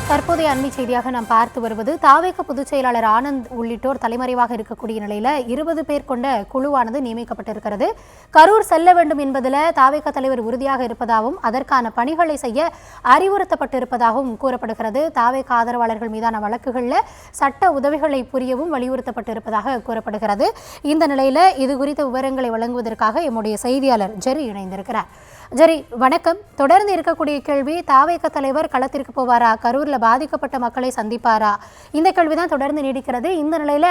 தற்போதைய அண்மை செய்தியாக நாம் பார்த்து வருவது தாவேக பொதுச் செயலாளர் ஆனந்த் உள்ளிட்டோர் தலைமறைவாக இருக்கக்கூடிய நிலையில 20 பேர் கொண்ட குழுவானது நியமிக்கப்பட்டிருக்கிறது. கரூர் செல்ல வேண்டும் என்பதில் தாவேக தலைவர் உறுதியாக இருப்பதாகவும் அதற்கான பணிகளை செய்ய அறிவுறுத்தப்பட்டிருப்பதாகவும் கூறப்படுகிறது. தாவேக ஆதரவாளர்கள் மீதான வழக்குகளில் சட்ட உதவிகளை புரியவும் வலியுறுத்தப்பட்டிருப்பதாக கூறப்படுகிறது. இந்த நிலையில இது குறித்த விவரங்களை வழங்குவதற்காக எம்முடைய செய்தியாளர் ஜெரி இணைந்திருக்கிறார். ஜெரி, வணக்கம். தொடர்ந்து இருக்கக்கூடிய கேள்வி, தாவேக தலைவர் களத்திற்கு போவாரா, கரூர்ல பாதிக்கப்பட்ட மக்களை சந்திப்பாரா? இந்த கேள்விதான் தொடர்ந்து நீடிக்கிறது. இந்த நிலையில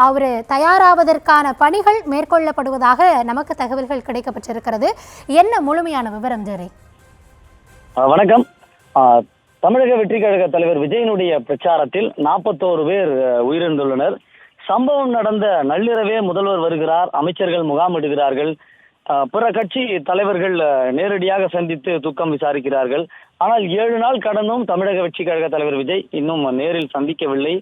அவர் தயாராவதற்கான பணிகள் மேற்கொள்ளப்படுவதாக நமக்கு தகவல்கள் கிடைக்கப்பட்டிருக்கிறது. என்ன முழுமையான விவரம் ஜெரி? வணக்கம். தமிழக வெற்றி கழக தலைவர் விஜயனுடைய பிரச்சாரத்தில் 41 பேர் உயிரிழந்துள்ளனர். சம்பவம் நடந்த நள்ளிரவே முதல்வர் வருகிறார், அமைச்சர்கள் முகாமிடுகிறார்கள், பிற கட்சி தலைவர்கள் நேரடியாக சந்தித்து துக்கம் விசாரிக்கிறார்கள். ஆனால் 7 நாள் கடந்தும் தமிழக வெற்றி கழக தலைவர் விஜய் இன்னும் நேரில் சந்திக்கவில்லை.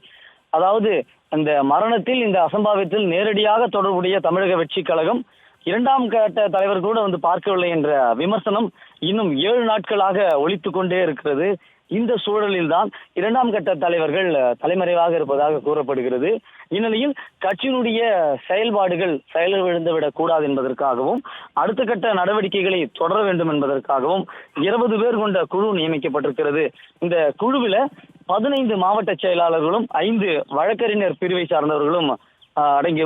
அதாவது இந்த மரணத்தில், இந்த அசம்பாவிதத்தில் நேரடியாக தொடர்புடைய தமிழக வெற்றி கழகம் 2ஆம் கட்ட தலைவர் கூட வந்து பார்க்கவில்லை என்ற விமர்சனம் இன்னும் 7 நாட்களாக ஒலித்து கொண்டே இருக்கிறது. இந்த சூழலில் தான் 2ஆம் கட்ட தலைவர்கள் தலைமறைவாக இருப்பதாக கூறப்படுகிறது. இந்நிலையில் கட்சியினுடைய செயல்பாடுகள் செயலிழந்துவிடக் கூடாது என்பதற்காகவும் அடுத்த கட்ட நடவடிக்கைகளை தொடர வேண்டும் என்பதற்காகவும் 20 பேர் கொண்ட குழு நியமிக்கப்பட்டிருக்கிறது. இந்த குழுவில் 15 மாவட்ட செயலாளர்களும் 5 வழக்கறிஞர் பிரிவை சார்ந்தவர்களும்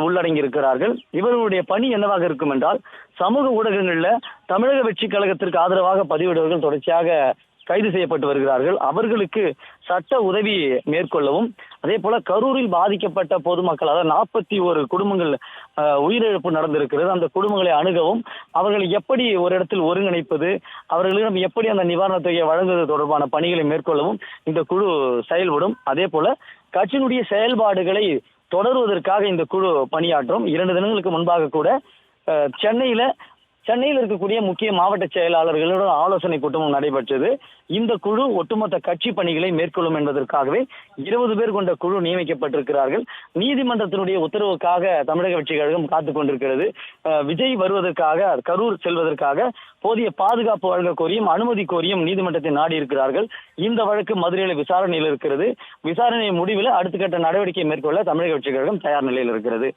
உள்ளடங்கி இருக்கிறார்கள். இவர்களுடைய பணி என்னவாக இருக்கும் என்றால், சமூக ஊடகங்களில் தமிழக வெற்றி கழகத்திற்கு ஆதரவாக பதிவிடுவர்கள் தொடர்ச்சியாக கைது செய்யப்பட்டு வருகிறார்கள். அவர்களுக்கு சட்ட உதவி மேற்கொள்ளவும், அதே போல கரூரில் பாதிக்கப்பட்ட பொதுமக்கள், அதாவது 41 குடும்பங்கள் உயிரிழப்பு நடந்திருக்கிறது, அந்த குடும்பங்களை அணுகவும், அவர்களை எப்படி ஒரு இடத்தில் ஒருங்கிணைப்பது, அவர்களிடம் எப்படி அந்த நிவாரணத் தொகையை வழங்குவது தொடர்பான பணிகளை மேற்கொள்ளவும் இந்த குழு செயல்படும். அதே போல கட்சியினுடைய செயல்பாடுகளை தொடருவதற்காக இந்த குழு பணியாற்றும். 2 தினங்களுக்கு முன்பாக கூட சென்னையில் இருக்கக்கூடிய முக்கிய மாவட்ட செயலாளர்களுடன் ஆலோசனை கூட்டமும் நடைபெற்றது. இந்த குழு ஒட்டுமொத்த கட்சி பணிகளை மேற்கொள்ளும் என்பதற்காகவே 20 பேர் கொண்ட குழு நியமிக்கப்பட்டிருக்கிறார்கள். நீதிமன்றத்தினுடைய உத்தரவுக்காக தமிழக வெற்றி கழகம் காத்துக் கொண்டிருக்கிறது. விஜய் வருவதற்காக, கரூர் செல்வதற்காக போதிய பாதுகாப்பு வழங்க கோரியும் அனுமதி கோரியும் நீதிமன்றத்தை நாடி இருக்கிறார்கள். இந்த வழக்கு மதுரையில் விசாரணையில் இருக்கிறது. விசாரணை முடிவில் அடுத்த கட்ட நடவடிக்கை மேற்கொள்ள தமிழக வெற்றி கழகம் தயார் நிலையில் இருக்கிறது.